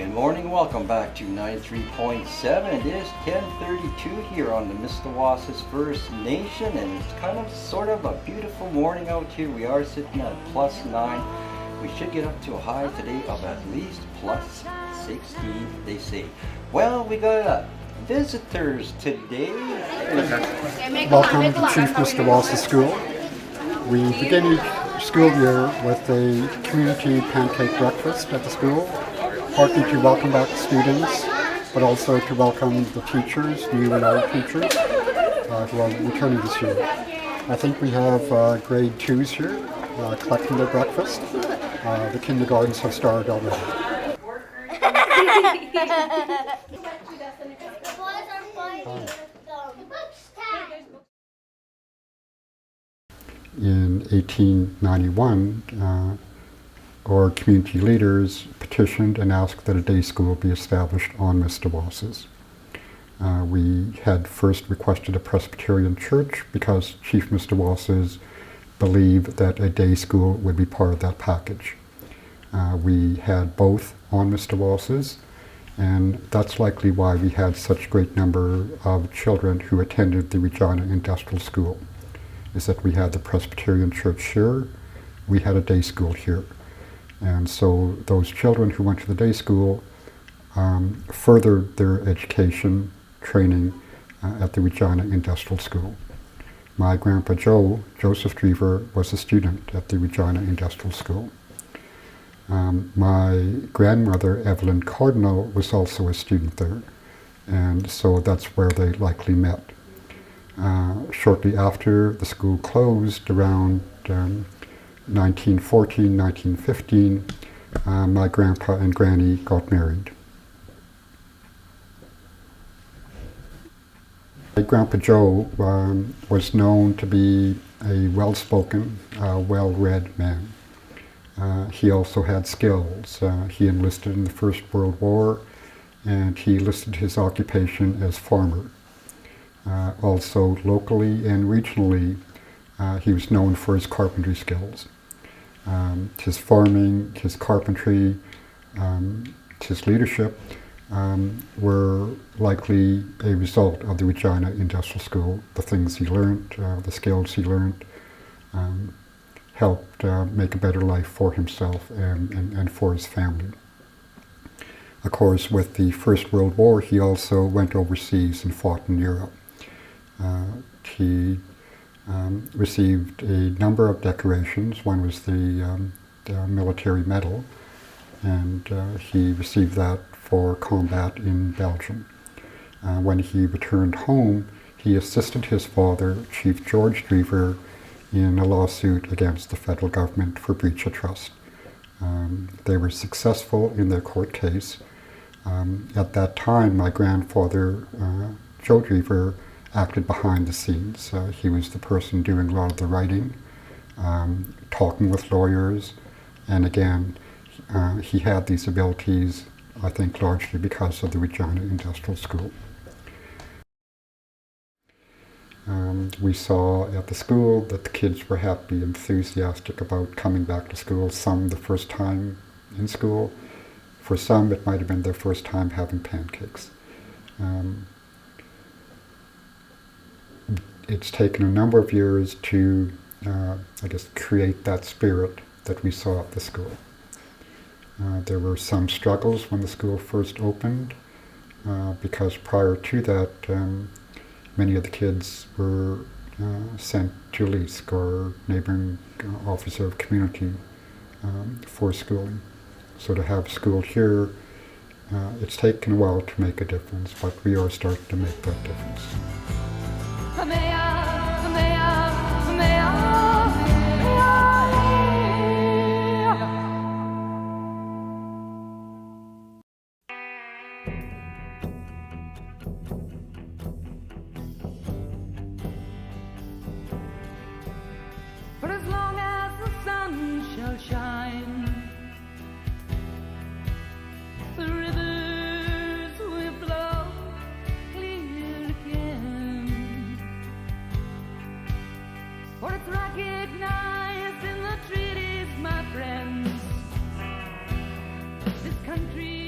Good morning, welcome back to 93.7. It is 10:32 here on the Mistawasis First Nation, and it's kind of sort of a beautiful morning out here. We are sitting at +9. We should get up to a high today of at least +16, they say. Well, we got visitors today. Welcome to Chief Mistawasis School. We begin each school year with a community pancake breakfast at the school, partly to welcome back students, but also to welcome the teachers, new and old teachers, who are returning this year. I think we have grade 2s here collecting their breakfast. The kindergartens have started already. In 1891, our community leaders petitioned and asked that a day school be established on Mistawasis. We had first requested a Presbyterian church because Chief Mistawasis believed that a day school would be part of that package. We had both on Mistawasis, and that's likely why we had such a great number of children who attended the Regina Industrial School, is that we had the Presbyterian church here, we had a day school here. And so those children who went to the day school furthered their education, training at the Regina Industrial School. My grandpa Joe, Joseph Dreaver, was a student at the Regina Industrial School. My grandmother, Evelyn Cardinal, was also a student there, and so that's where they likely met. Shortly after the school closed, around 1914, 1915, my grandpa and granny got married. My grandpa Joe was known to be a well-spoken, well-read man. He also had skills. He enlisted in the First World War, and he listed his occupation as farmer. Also locally and regionally, he was known for his carpentry skills. His farming, his carpentry, his leadership were likely a result of the Regina Industrial School. The things he learned, the skills he learned, helped make a better life for himself and for his family. Of course, with the First World War, he also went overseas and fought in Europe. He received a number of decorations. One was the military medal, and he received that for combat in Belgium. When he returned home, he assisted his father, Chief George Dreaver, in a lawsuit against the federal government for breach of trust. They were successful in their court case. At that time, my grandfather, Joe Dreaver, acted behind the scenes. He was the person doing a lot of the writing, talking with lawyers, and again, he had these abilities, I think, largely because of the Regina Industrial School. We saw at the school that the kids were happy, enthusiastic about coming back to school, some the first time in school. For some, it might have been their first time having pancakes. It's taken a number of years to, create that spirit that we saw at the school. There were some struggles when the school first opened, because prior to that, many of the kids were sent to RIIS, or Neighboring Officer of Community, for schooling. So to have school here, it's taken a while to make a difference, but we are starting to make that difference. For as long as the sun shall shine, the rivers will flow clear again. For it's recognized in the treaties, my friends, this country